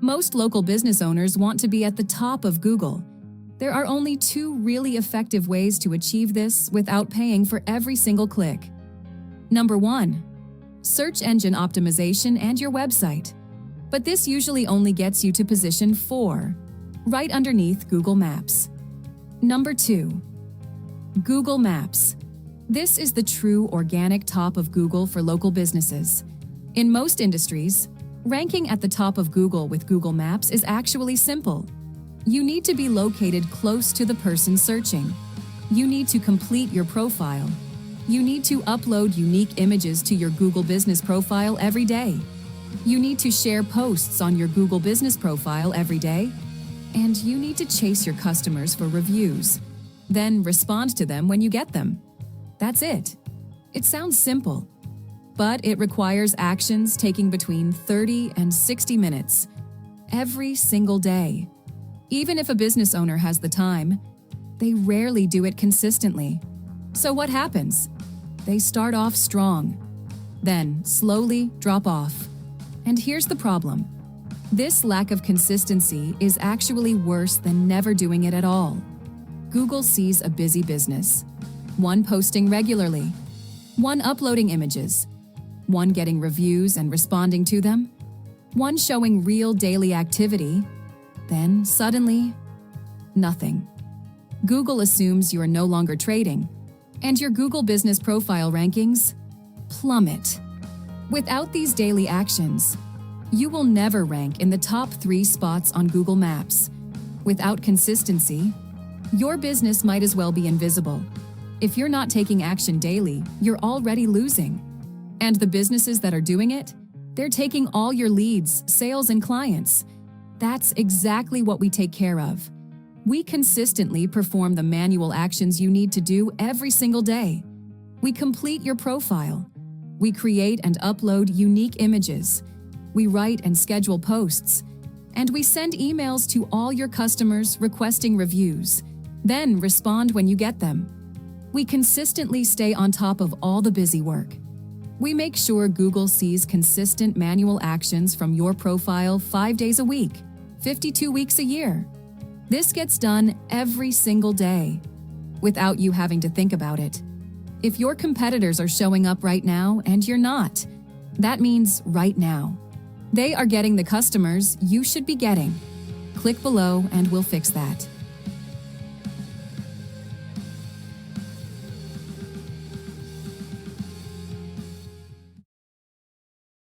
Most local business owners want to be at the top of Google. There are only two really effective ways to achieve this without paying for every single click. Number 1. Search engine optimization and your website. But this usually only gets you to position 4, right underneath Google Maps. Number 2. Google Maps. This is the true organic top of Google for local businesses. In most industries, ranking at the top of Google with Google Maps is actually simple. You need to be located close to the person searching. You need to complete your profile. You need to upload unique images to your Google Business profile every day. You need to share posts on your Google Business profile every day. And you need to chase your customers for reviews, then respond to them when you get them. That's it. It sounds simple, but it requires actions taking between 30 and 60 minutes every single day. Even if a business owner has the time, they rarely do it consistently. So what happens? They start off strong, then slowly drop off. And here's the problem. This lack of consistency is actually worse than never doing it at all. Google sees a busy business. One posting regularly, one uploading images, one getting reviews and responding to them, one showing real daily activity, then suddenly, nothing. Google assumes you are no longer trading, and your Google Business profile rankings plummet. Without these daily actions, you will never rank in the top 3 spots on Google Maps. Without consistency, your business might as well be invisible. If you're not taking action daily, you're already losing. And the businesses that are doing it, they're taking all your leads, sales, and clients. That's exactly what we take care of. We consistently perform the manual actions you need to do every single day. We complete your profile. We create and upload unique images. We write and schedule posts. And we send emails to all your customers requesting reviews, then respond when you get them. We consistently stay on top of all the busy work. We make sure Google sees consistent manual actions from your profile 5 days a week, 52 weeks a year. This gets done every single day, without you having to think about it. If your competitors are showing up right now and you're not, that means right now. They are getting the customers you should be getting. Click below and we'll fix that.